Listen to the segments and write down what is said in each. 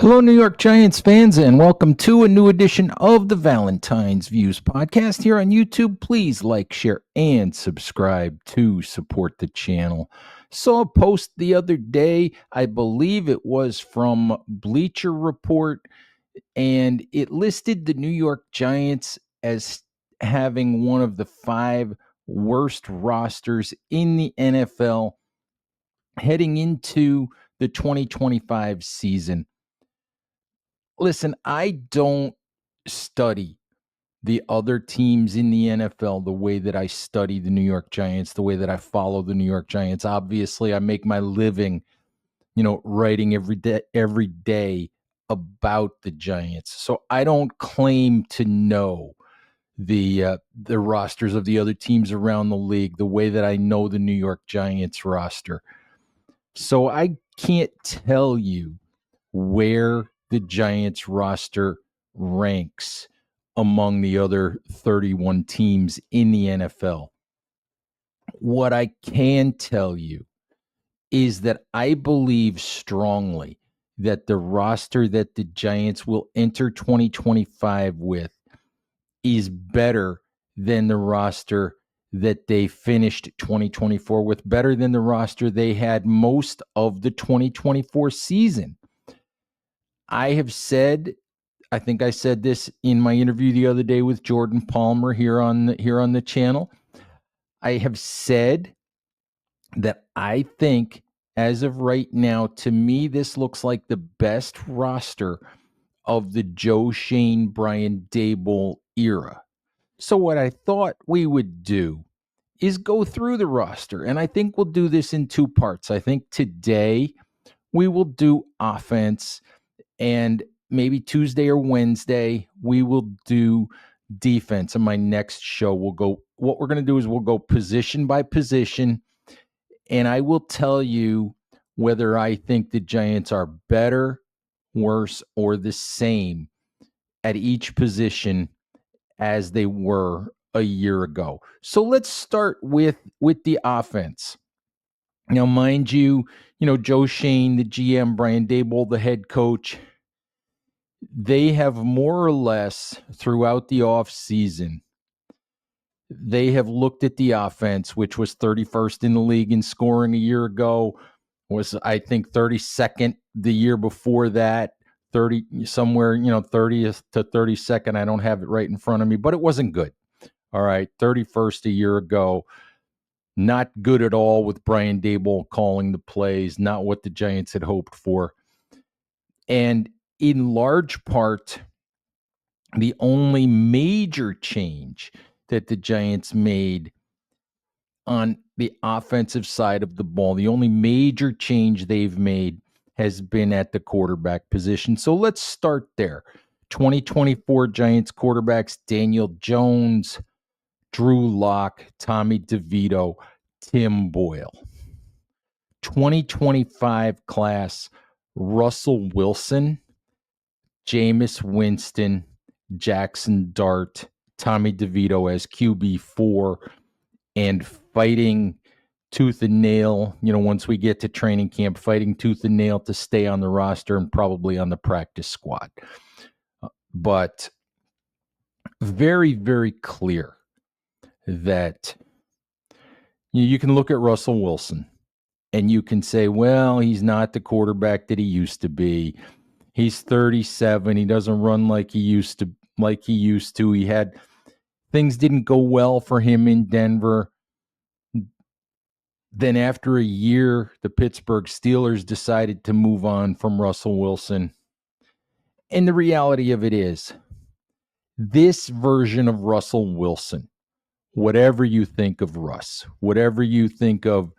Hello, New York Giants fans, and welcome to a new edition of the Valentine's Views podcast here on YouTube. Please like, share, and subscribe to support the channel. Saw a post the other day, I believe it was from Bleacher Report, and it listed the New York Giants as having one of the 5 worst rosters in the NFL heading into the 2025 season. Listen, I don't study the other teams in the NFL the way that I study the New York Giants, the way that I follow the New York Giants. Obviously, I make my living, writing every day about the Giants. So I don't claim to know the rosters of the other teams around the league the way that I know the New York Giants roster. So I can't tell you where the Giants roster ranks among the other 31 teams in the NFL. What I can tell you is that I believe strongly that the roster that the Giants will enter 2025 with is better than the roster that they finished 2024 with, better than the roster they had most of the 2024 season. I think I said this in my interview the other day with Jordan Palmer here on the channel. I have said that I think as of right now, to me, this looks like the best roster of the Joe Shane, Brian Daboll era. So what I thought we would do is go through the roster, and I think we'll do this in 2 parts. I think today we will do offense, and maybe Tuesday or Wednesday, we will do defense. And my next show, what we're going to do is we'll go position by position. And I will tell you whether I think the Giants are better, worse, or the same at each position as they were a year ago. So let's start with the offense. Now, mind you, Joe Shane, the GM, Brian Daboll, the head coach, they have more or less throughout the offseason, they have looked at the offense, which was 31st in the league in scoring a year ago, was I think 32nd the year before that, 30th to 32nd. I don't have it right in front of me, but it wasn't good. All right, 31st a year ago. Not good at all with Brian Daboll calling the plays, not what the Giants had hoped for. And in large part, the only major change that the Giants made on the offensive side of the ball, the only major change they've made has been at the quarterback position. So let's start there. 2024 Giants quarterbacks: Daniel Jones, Drew Lock, Tommy DeVito, Tim Boyle. 2025 class: Russell Wilson, Jameis Winston, Jackson Dart, Tommy DeVito as QB4, and fighting tooth and nail, once we get to training camp, fighting tooth and nail to stay on the roster and probably on the practice squad. But very, very clear that you can look at Russell Wilson and you can say, well, he's not the quarterback that he used to be. He's 37. He doesn't run like he used to. He had things didn't go well for him in Denver. Then after a year, the Pittsburgh Steelers decided to move on from Russell Wilson. And the reality of it is, this version of Russell Wilson, whatever you think of Russ, whatever you think of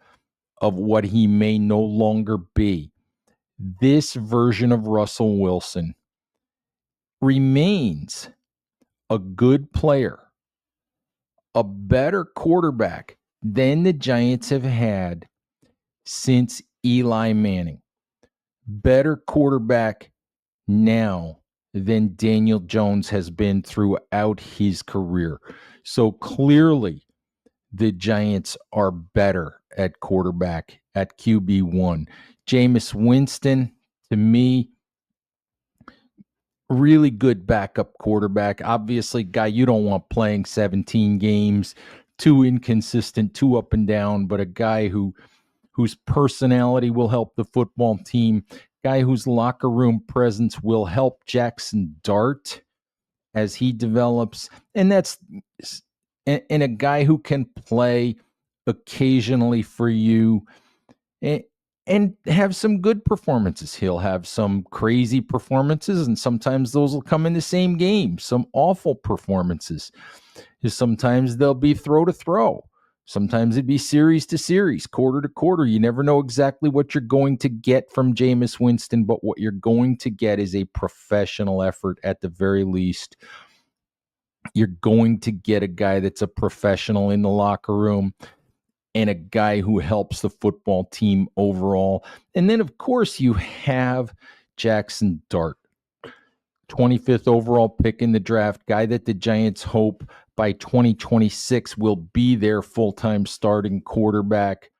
what he may no longer be, this version of Russell Wilson remains a good player, a better quarterback than the Giants have had since Eli Manning. Better quarterback now than Daniel Jones has been throughout his career. So clearly, the Giants are better at quarterback, at QB1. Jameis Winston, to me, really good backup quarterback. Obviously, guy you don't want playing 17 games, too inconsistent, too up and down, but a guy whose personality will help the football team, guy whose locker room presence will help Jackson Dart as he develops, and and a guy who can play occasionally for you and, and have some good performances. He'll have some crazy performances, and sometimes those will come in the same game. Some awful performances. Sometimes they'll be throw to throw. Sometimes it'd be series to series, quarter to quarter. You never know exactly what you're going to get from Jameis Winston, but what you're going to get is a professional effort at the very least. You're going to get a guy that's a professional in the locker room and a guy who helps the football team overall. And then, of course, you have Jackson Dart, 25th overall pick in the draft, guy that the Giants hope by 2026 will be their full-time starting quarterback.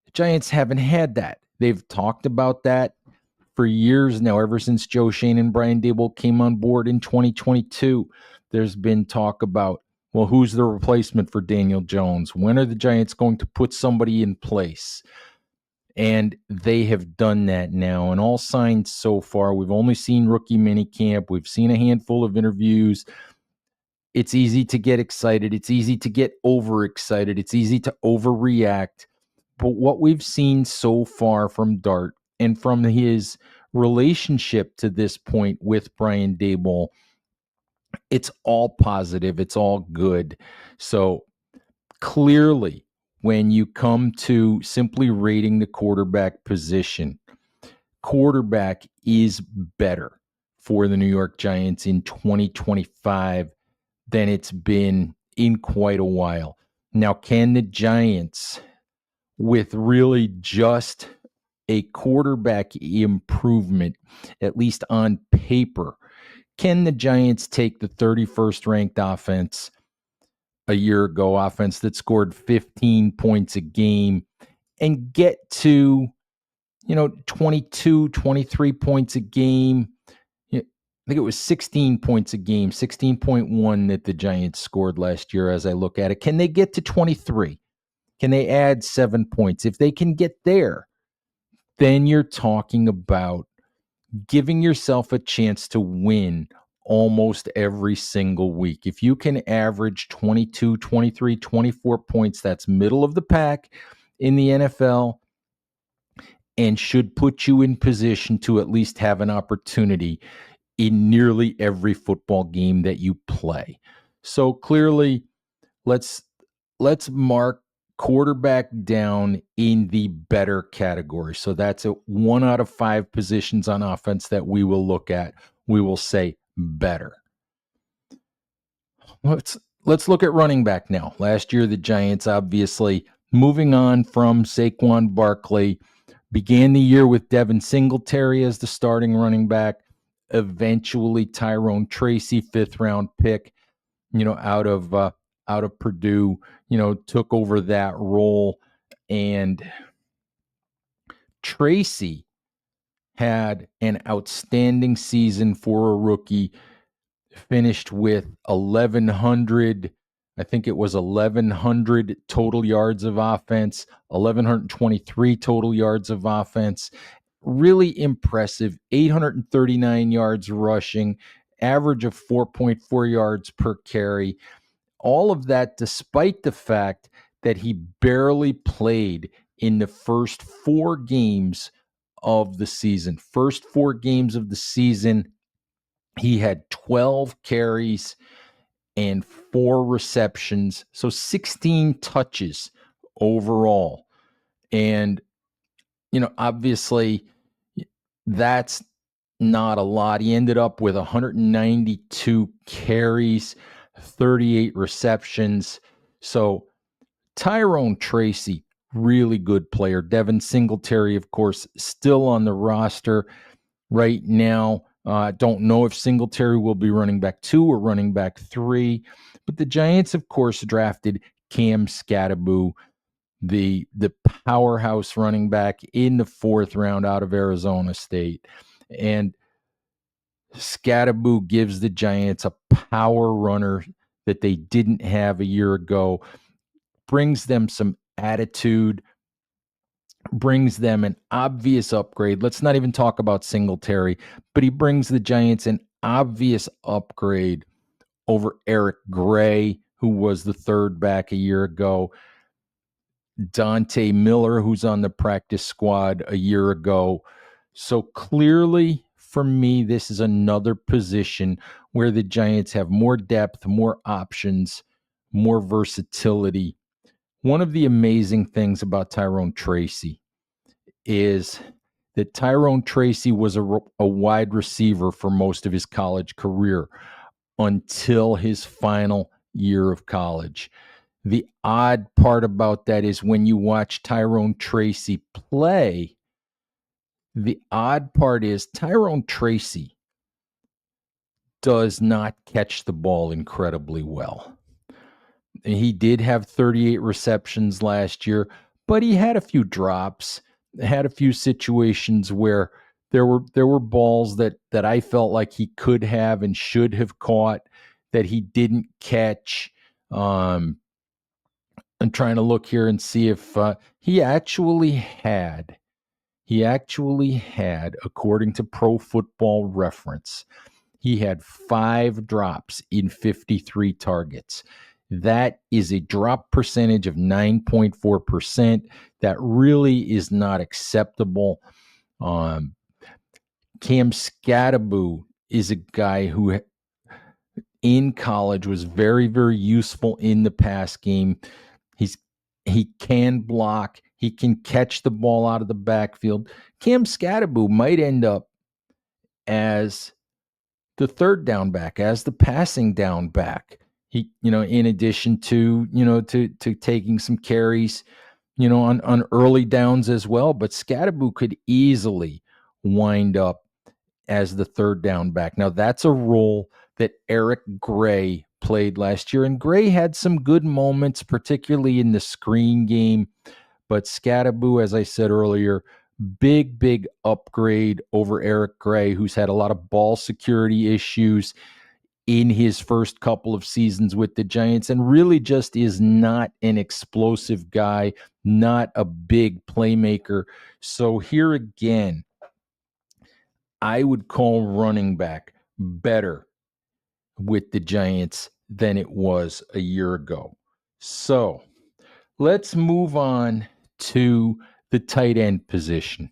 The Giants haven't had that. They've talked about that for years now, ever since Joe Shane and Brian Daboll came on board in 2022. There's been talk about, well, who's the replacement for Daniel Jones? When are the Giants going to put somebody in place? And they have done that now. And all signs so far, we've only seen rookie minicamp. We've seen a handful of interviews. It's easy to get excited. It's easy to get overexcited. It's easy to overreact. But what we've seen so far from Dart and from his relationship to this point with Brian Daboll, it's all positive. It's all good. So clearly, when you come to simply rating the quarterback position, quarterback is better for the New York Giants in 2025 than it's been in quite a while. Now, can the Giants, with really just a quarterback improvement, at least on paper, can the Giants take the 31st ranked offense a year ago, offense that scored 15 points a game, and get to, 22, 23 points a game? I think it was 16 points a game, 16.1 that the Giants scored last year as I look at it. Can they get to 23? Can they add 7 points? If they can get there, then you're talking about giving yourself a chance to win almost every single week. If you can average 22, 23, 24 points, that's middle of the pack in the NFL and should put you in position to at least have an opportunity in nearly every football game that you play. So clearly, let's mark quarterback down in the better category. So that's a 1 out of 5 positions on offense that we will look at. We will say better. Let's look at running back now. Last year, the Giants, obviously moving on from Saquon Barkley, began the year with Devin Singletary as the starting running back. Eventually, Tyrone Tracy, 5th round pick, out of Purdue, took over that role. And Tracy had an outstanding season for a rookie, finished with 1,100, I think it was 1,100 total yards of offense, 1,123 total yards of offense. Really impressive, 839 yards rushing, average of 4.4 yards per carry. All of that despite the fact that he barely played in the first 4 games of the season. First 4 games of the season, he had 12 carries and 4 receptions, so 16 touches overall. And, obviously, that's not a lot. He ended up with 192 carries, 38 receptions. So Tyrone Tracy, really good player. Devin Singletary, of course, still on the roster right now. Don't know if Singletary will be running back 2 or running back 3. But the Giants, of course, drafted Cam Skattebo, the powerhouse running back in the 4th round out of Arizona State. And Scattaboo gives the Giants a power runner that they didn't have a year ago, brings them some attitude, brings them an obvious upgrade. Let's not even talk about Singletary, but he brings the Giants an obvious upgrade over Eric Gray, who was the third back a year ago, Dante Miller, who's on the practice squad a year ago. So clearly, for me, this is another position where the Giants have more depth, more options, more versatility. One of the amazing things about Tyrone Tracy is that Tyrone Tracy was a wide receiver for most of his college career until his final year of college. The odd part about that is when you watch Tyrone Tracy play, the odd part is Tyrone Tracy does not catch the ball incredibly well. He did have 38 receptions last year, but he had a few drops, had a few situations where there were balls that I felt like he could have and should have caught that he didn't catch. I'm trying to look here and see if he actually had, according to Pro Football Reference, he had 5 drops in 53 targets. That is a drop percentage of 9.4%. That really is not acceptable. Cam Scattaboo is a guy who in college was very, very useful in the pass game. He can block. He can catch the ball out of the backfield. Cam Scattaboo might end up as the third down back, as the passing down back. He, in addition to, to taking some carries, on early downs as well. But Scattaboo could easily wind up as the third down back. Now, that's a role that Eric Gray played last year, and Gray had some good moments, particularly in the screen game. But Scattaboo, as I said earlier, big upgrade over Eric Gray, who's had a lot of ball security issues in his first couple of seasons with the Giants and really just is not an explosive guy, not a big playmaker. So here again, I would call running back better with the Giants than it was a year ago. So let's move on to the tight end position.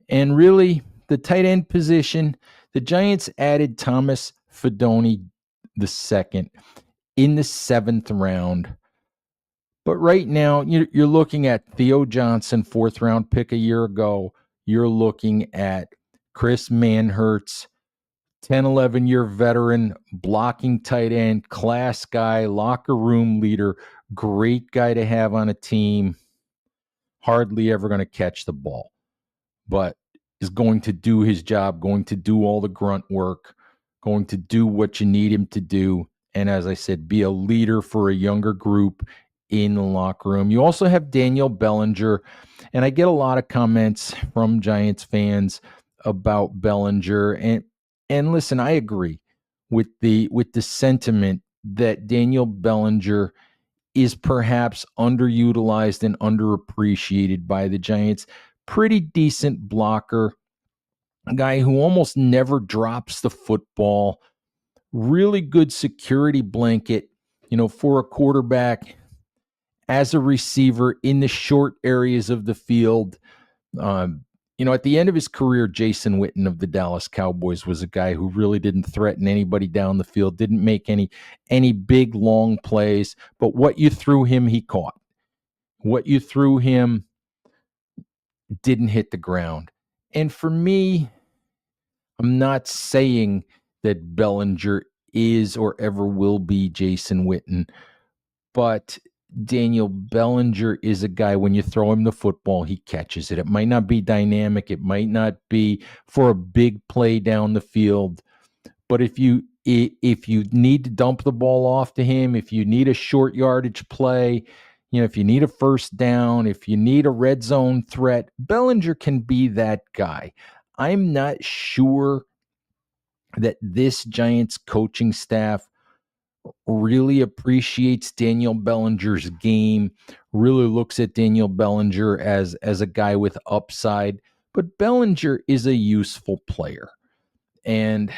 And really, the tight end position, the Giants added Thomas Fidone II in the 7th round. But right now, you're looking at Theo Johnson, 4th round pick a year ago. You're looking at Chris Manhertz, 10, 11-year veteran, blocking tight end, class guy, locker room leader, great guy to have on a team, hardly ever going to catch the ball, but is going to do his job, going to do all the grunt work, going to do what you need him to do. And as I said, be a leader for a younger group in the locker room. You also have Daniel Bellinger, and I get a lot of comments from Giants fans about Bellinger. And listen, I agree with the sentiment that Daniel Bellinger is perhaps underutilized and underappreciated by the Giants. Pretty decent blocker, a guy who almost never drops the football, really good security blanket, for a quarterback as a receiver in the short areas of the field. At the end of his career, Jason Witten of the Dallas Cowboys was a guy who really didn't threaten anybody down the field, didn't make any big, long plays, but what you threw him, he caught. What you threw him didn't hit the ground. And for me, I'm not saying that Bellinger is or ever will be Jason Witten, but Daniel Bellinger is a guy, when you throw him the football, he catches it. It might not be dynamic. It might not be for a big play down the field. But if you need to dump the ball off to him, if you need a short yardage play, if you need a first down, if you need a red zone threat, Bellinger can be that guy. I'm not sure that this Giants coaching staff really appreciates Daniel Bellinger's game, really looks at Daniel Bellinger as a guy with upside, but Bellinger is a useful player. And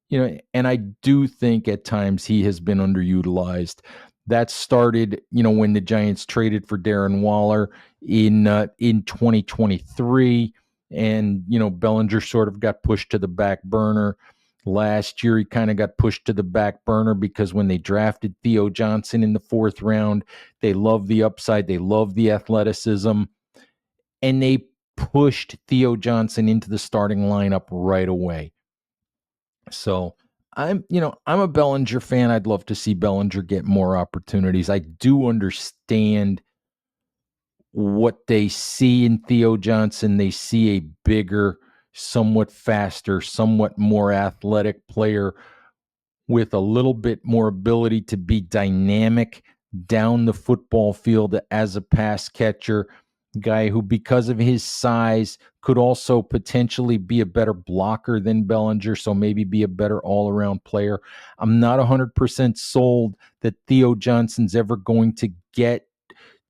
and I do think at times he has been underutilized. That started, when the Giants traded for Darren Waller in 2023, and Bellinger sort of got pushed to the back burner. Last year, he kind of got pushed to the back burner because when they drafted Theo Johnson in the fourth round, they loved the upside, they loved the athleticism, and they pushed Theo Johnson into the starting lineup right away. So I'm a Bellinger fan. I'd love to see Bellinger get more opportunities. I do understand what they see in Theo Johnson. They see a bigger, somewhat faster, somewhat more athletic player with a little bit more ability to be dynamic down the football field as a pass catcher, guy who, because of his size, could also potentially be a better blocker than Bellinger, so maybe be a better all-around player. I'm not 100% sold that Theo Johnson's ever going to get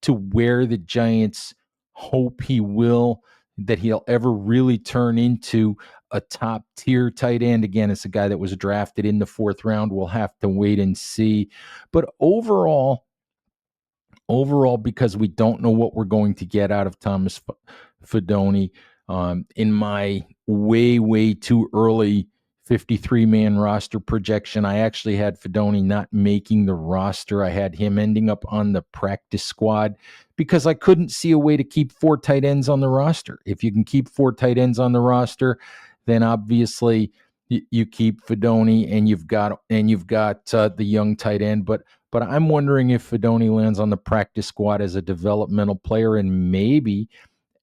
to where the Giants hope he will, that he'll ever really turn into a top tier tight end. Again, it's a guy that was drafted in the fourth round. We'll have to wait and see. But overall, because we don't know what we're going to get out of Thomas Fidone, in my way too early 53-man roster projection, I actually had Fidone not making the roster. I had him ending up on the practice squad because I couldn't see a way to keep 4 tight ends on the roster. If you can keep 4 tight ends on the roster, then obviously you keep Fidone and you've got the young tight end. But I'm wondering if Fidone lands on the practice squad as a developmental player and maybe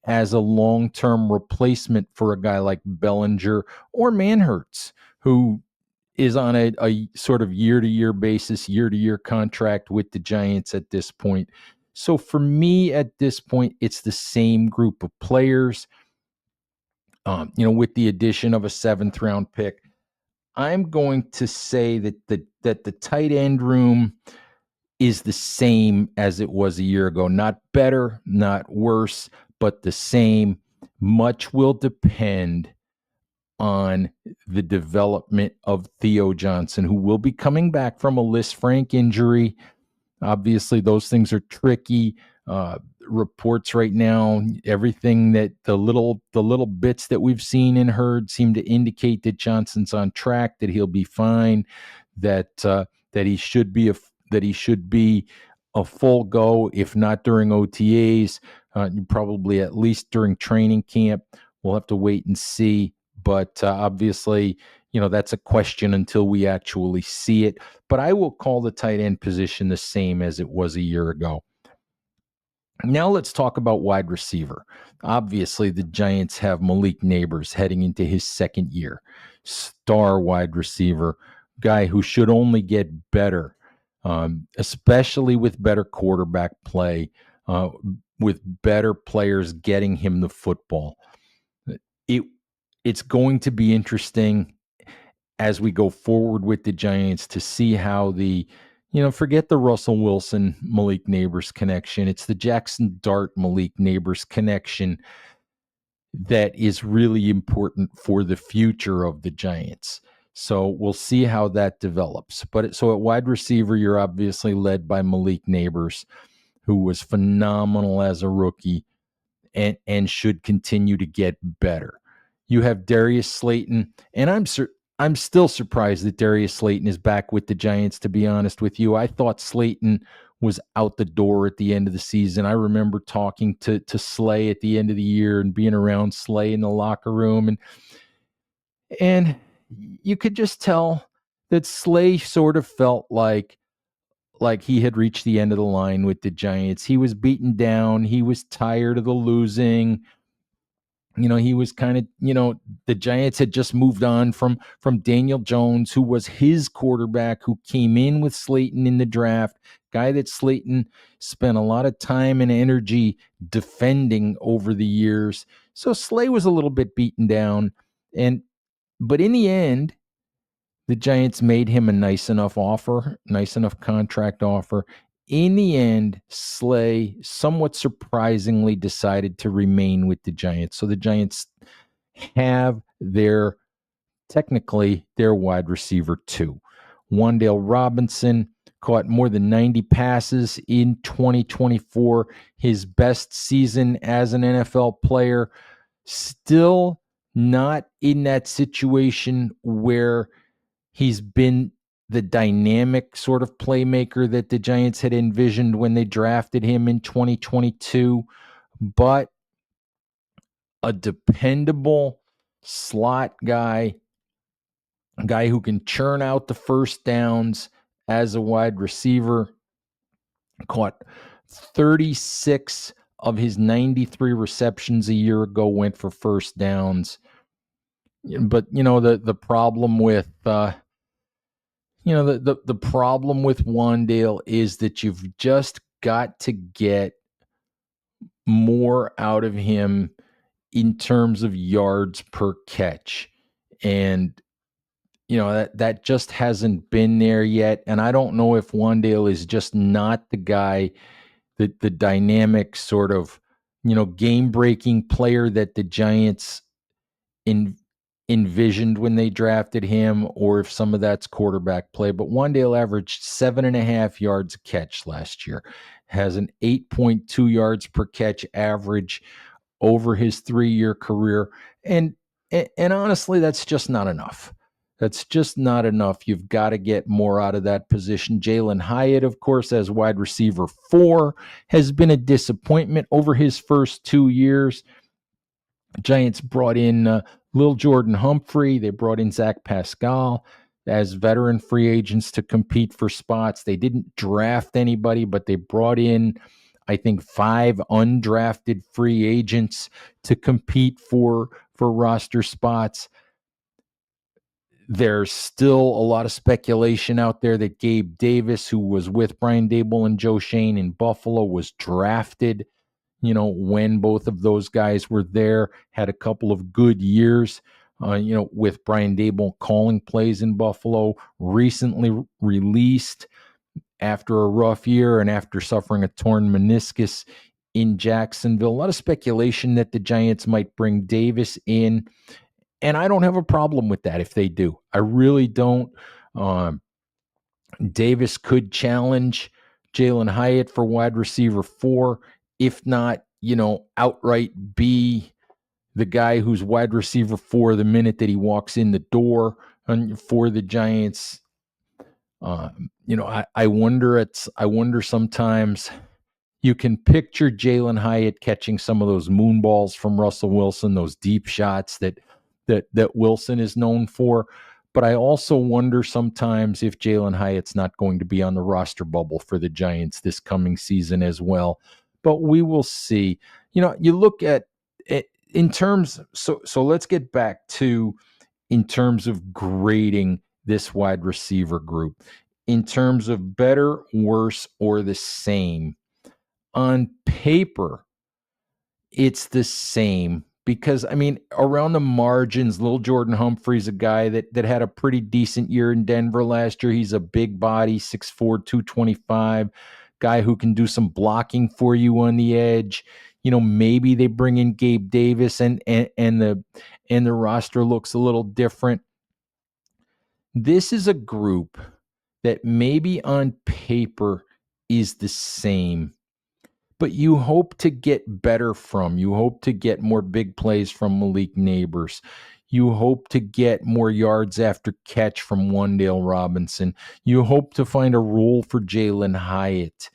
as a long-term replacement for a guy like Bellinger or Manhertz, who is on a sort of year-to-year basis, year-to-year contract with the Giants at this point. So for me at this point, it's the same group of players, with the addition of a 7th-round pick. I'm going to say that the tight end room is the same as it was a year ago. Not better, not worse, but the same. Much will depend on the development of Theo Johnson, who will be coming back from a Lisfranc injury. Obviously, those things are tricky. Reports right now, everything that the little bits that we've seen and heard seem to indicate that Johnson's on track, that he'll be fine, that he should be a full go, if not during OTAs, probably at least during training camp. We'll have to wait and see. But obviously, that's a question until we actually see it. But I will call the tight end position the same as it was a year ago. Now let's talk about wide receiver. Obviously, the Giants have Malik Neighbors heading into his second year. Star wide receiver, guy who should only get better, especially with better quarterback play, with better players getting him the football. It's going to be interesting as we go forward with the Giants to see how forget the Russell Wilson Malik Neighbors connection. It's the Jackson Dart Malik Neighbors connection that is really important for the future of the Giants. So we'll see how that develops. But so at wide receiver, you're obviously led by Malik Neighbors, who was phenomenal as a rookie and should continue to get better. You have Darius Slayton, and I'm still surprised that Darius Slayton is back with the Giants, to be honest with you. I thought Slayton was out the door at the end of the season. I remember talking to Slay at the end of the year and being around Slay in the locker room, and you could just tell that Slay sort of felt like he had reached the end of the line with the Giants. He was beaten down. He was tired of the losing. He was kind of, the Giants had just moved on from Daniel Jones, who was his quarterback, who came in with Slayton in the draft, guy that Slayton spent a lot of time and energy defending over the years. So Slay was a little bit beaten down, But in the end, the Giants made him a nice enough contract offer. In the end, Slay somewhat surprisingly decided to remain with the Giants. So the Giants have technically their wide receiver 2. Wan'Dale Robinson caught more than 90 passes in 2024, his best season as an NFL player. Still not in that situation where he's been the dynamic sort of playmaker that the Giants had envisioned when they drafted him in 2022, but a dependable slot guy, a guy who can churn out the first downs as a wide receiver. Caught 36 of his 93 receptions a year ago went for first downs. But the problem with the problem with Wan'Dale is that you've just got to get more out of him in terms of yards per catch. And that just hasn't been there yet. And I don't know if Wan'Dale is just not the guy, that the dynamic sort of, game-breaking player that the Giants envisioned when they drafted him, or if some of that's quarterback play. But Wan'Dale averaged 7.5 yards a catch last year, has an 8.2 yards per catch average over his 3-year career. And honestly, that's just not enough. That's just not enough. You've got to get more out of that position. Jalen Hyatt, of course, as wide receiver 4, has been a disappointment over his first 2 years. Giants brought in Lil Jordan Humphrey. They brought in Zach Pascal as veteran free agents to compete for spots. They didn't draft anybody, but they brought in, I think, 5 undrafted free agents to compete for roster spots. There's still a lot of speculation out there that Gabe Davis, who was with Brian Daboll and Joe Shane in Buffalo, was drafted, when both of those guys were there, had a couple of good years, with Brian Daboll calling plays in Buffalo, recently released after a rough year and after suffering a torn meniscus in Jacksonville. A lot of speculation that the Giants might bring Davis in. And I don't have a problem with that if they do. I really don't. Davis could challenge Jalen Hyatt for wide receiver 4, if not, outright be the guy who's wide receiver 4 the minute that he walks in the door for the Giants. I wonder sometimes. You can picture Jalen Hyatt catching some of those moon balls from Russell Wilson, those deep shots that Wilson is known for. But I also wonder sometimes if Jalen Hyatt's not going to be on the roster bubble for the Giants this coming season as well. But we will see. You look at it in terms. So let's get back to in terms of grading this wide receiver group in terms of better, worse, or the same. On paper, it's the same because, around the margins, Lil Jordan Humphrey's a guy that had a pretty decent year in Denver last year. He's a big body, 6'4", 225, guy who can do some blocking for you on the edge. Maybe they bring in Gabe Davis and the roster looks a little different. This is a group that maybe on paper is the same, but you hope to get better from. You hope to get more big plays from Malik Neighbors. You hope to get more yards after catch from Wan'Dale Robinson. You hope to find a role for Jalen Hyatt.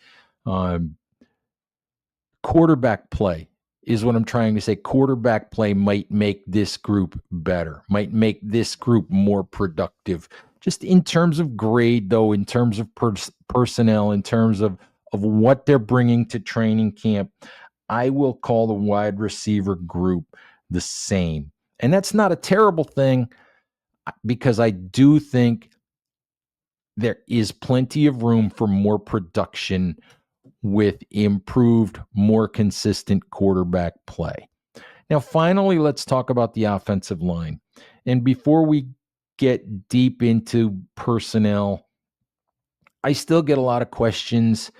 Quarterback play is what I'm trying to say. Quarterback play might make this group better, might make this group more productive. Just in terms of grade, though, in terms of personnel, in terms of what they're bringing to training camp, I will call the wide receiver group the same. And that's not a terrible thing because I do think there is plenty of room for more production with improved, more consistent quarterback play. Now, finally, let's talk about the offensive line. And before we get deep into personnel, I still get a lot of questions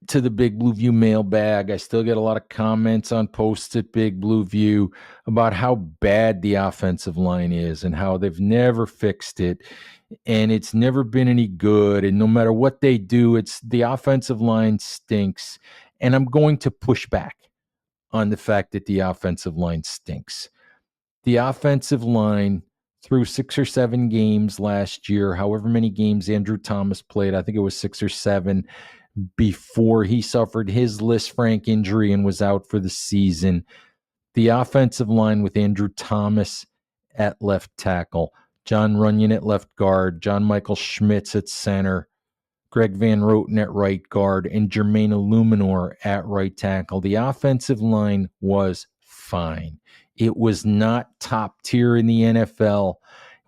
to the Big Blue View mailbag. I still get a lot of comments on posts at Big Blue View about how bad the offensive line is and how they've never fixed it and it's never been any good. And no matter what they do, it's the offensive line stinks. And I'm going to push back on the fact that the offensive line stinks. The offensive line through 6 or 7 games last year, however many games Andrew Thomas played, I think it was 6 or 7, before he suffered his Lisfranc injury and was out for the season. The offensive line with Andrew Thomas at left tackle, John Runyon at left guard, John Michael Schmitz at center, Greg Van Roten at right guard, and Jermaine Illuminor at right tackle. The offensive line was fine. It was not top tier in the NFL.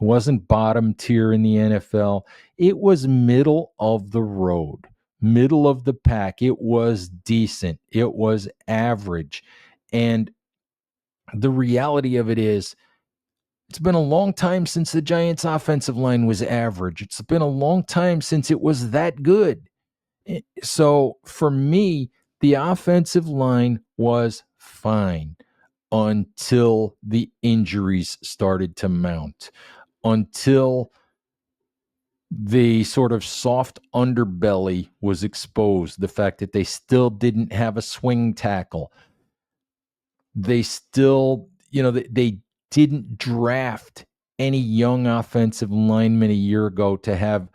It wasn't bottom tier in the NFL. It was middle of the road, middle of the pack. It was decent. It was average. And the reality of it is, it's been a long time since the Giants' offensive line was average. It's been a long time since it was that good. So for me, the offensive line was fine until the injuries started to mount, until the sort of soft underbelly was exposed, the fact that they still didn't have a swing tackle. They still, they didn't draft any young offensive lineman a year ago to have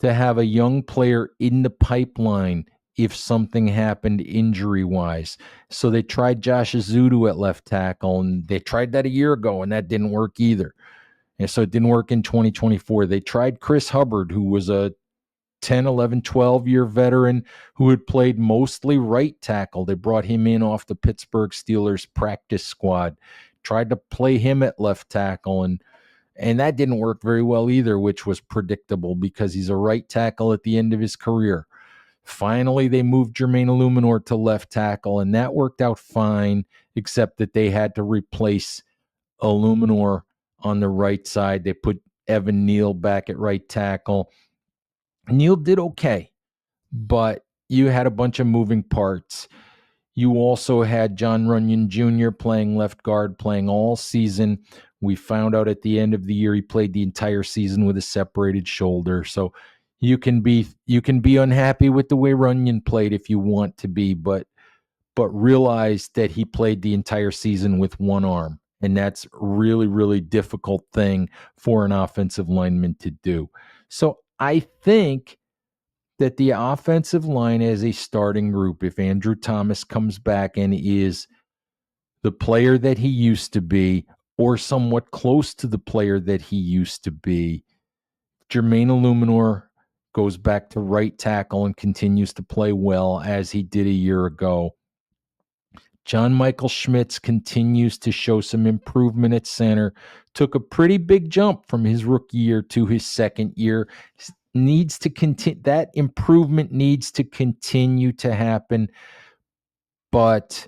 a young player in the pipeline if something happened injury-wise. So they tried Josh Azudu at left tackle, and they tried that a year ago, and that didn't work either. And so it didn't work in 2024. They tried Chris Hubbard, who was a 10, 11, 12-year veteran who had played mostly right tackle. They brought him in off the Pittsburgh Steelers practice squad, tried to play him at left tackle, and that didn't work very well either, which was predictable because he's a right tackle at the end of his career. Finally, they moved Jermaine Illuminor to left tackle, and that worked out fine, except that they had to replace Illuminor on the right side. They put Evan Neal back at right tackle. Neal did okay, but you had a bunch of moving parts. You also had John Runyon Jr. playing left guard, playing all season. We found out at the end of the year he played the entire season with a separated shoulder. So you can be unhappy with the way Runyon played if you want to be, but realize that he played the entire season with one arm. And that's really, really difficult thing for an offensive lineman to do. So I think that the offensive line as a starting group, if Andrew Thomas comes back and is the player that he used to be, or somewhat close to the player that he used to be, Jermaine Illuminor goes back to right tackle and continues to play well as he did a year ago. John Michael Schmitz continues to show some improvement at center. Took a pretty big jump from his rookie year to his second year. Needs to continue. That improvement needs to continue to happen. But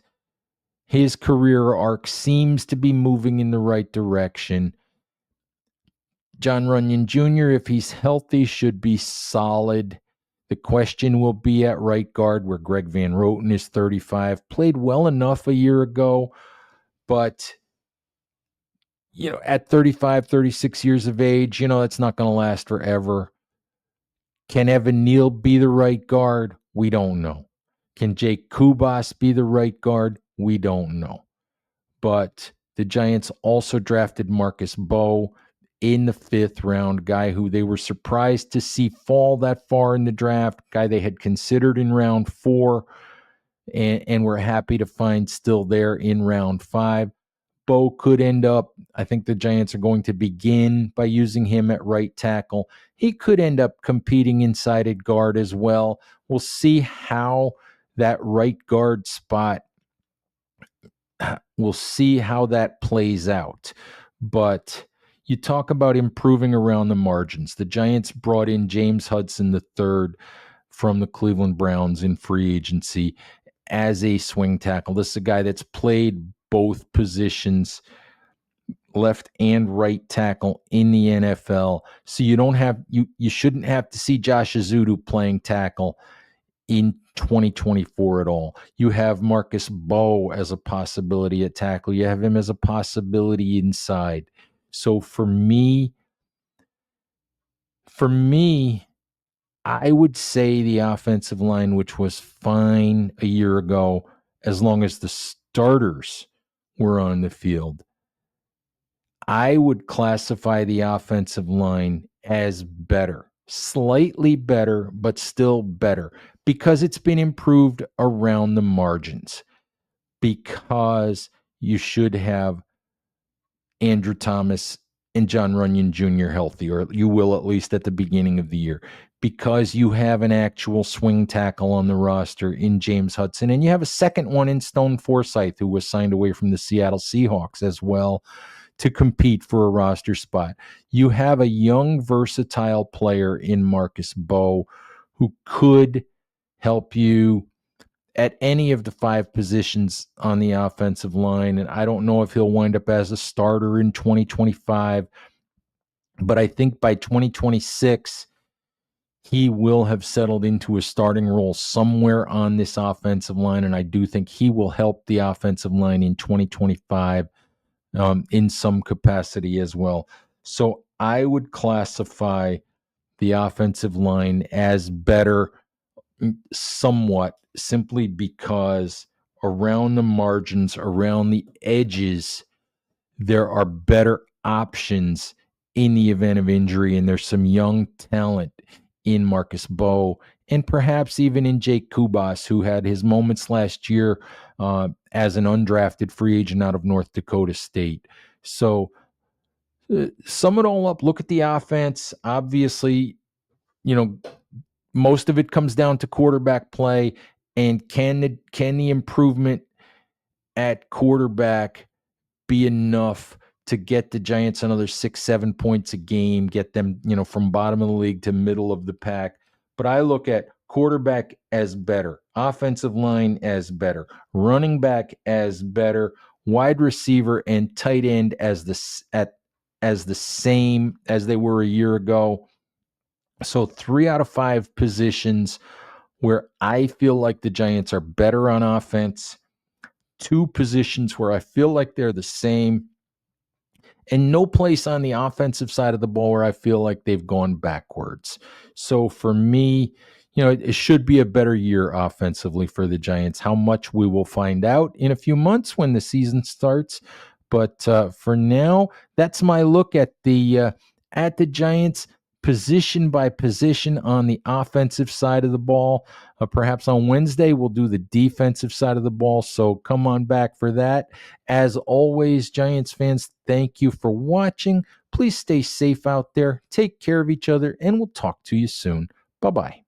his career arc seems to be moving in the right direction. John Runyon Jr., if he's healthy, should be solid. The question will be at right guard, where Greg Van Roten is 35. Played well enough a year ago, but at 35, 36 years of age, it's not going to last forever. Can Evan Neal be the right guard? We don't know. Can Jake Kubas be the right guard? We don't know. But the Giants also drafted Marcus Bowe in the 5th round, guy who they were surprised to see fall that far in the draft, guy they had considered in round 4, and were happy to find still there in round 5. Bowe could end up, I think the Giants are going to begin by using him at right tackle. He could end up competing inside at guard as well. We'll see how that right guard spot, we'll see how that plays out. But you talk about improving around the margins. The Giants brought in James Hudson III from the Cleveland Browns in free agency as a swing tackle. This is a guy that's played both positions left and right tackle in the NFL. So you shouldn't have to see Josh Azudu playing tackle in 2024 at all. You have Marcus Bowe as a possibility at tackle. You have him as a possibility inside. So for me, I would say the offensive line, which was fine a year ago, as long as the starters were on the field, I would classify the offensive line as better, slightly better, but still better because it's been improved around the margins. Because you should have Andrew Thomas and John Runyon Jr. healthy, or you will at least at the beginning of the year, because you have an actual swing tackle on the roster in James Hudson, and you have a second one in Stone Forsythe, who was signed away from the Seattle Seahawks as well to compete for a roster spot. You have a young, versatile player in Marcus Bowe who could help you at any of the five positions on the offensive line. And I don't know if he'll wind up as a starter in 2025, but I think by 2026, he will have settled into a starting role somewhere on this offensive line. And I do think he will help the offensive line in 2025 in some capacity as well. So I would classify the offensive line as better somewhat, simply because around the margins, around the edges, there are better options in the event of injury. And there's some young talent in Marcus Bowe and perhaps even in Jake Kubas, who had his moments last year as an undrafted free agent out of North Dakota State. So sum it all up, look at the offense. Obviously, you know, most of it comes down to quarterback play, and can the improvement at quarterback be enough to get the Giants another 6-7 points a game, get them, from bottom of the league to middle of the pack. But I look at quarterback as better, offensive line as better, running back as better, wide receiver and tight end as the same as they were a year ago. So 3 out of 5 positions where I feel like the Giants are better on offense, 2 positions where I feel like they're the same, and no place on the offensive side of the ball where I feel like they've gone backwards. So for me, it should be a better year offensively for the Giants. How much we will find out in a few months when the season starts. But for now, that's my look at the Giants position by position on the offensive side of the ball. Perhaps on Wednesday, we'll do the defensive side of the ball. So come on back for that. As always, Giants fans, thank you for watching. Please stay safe out there. Take care of each other, and we'll talk to you soon. Bye-bye.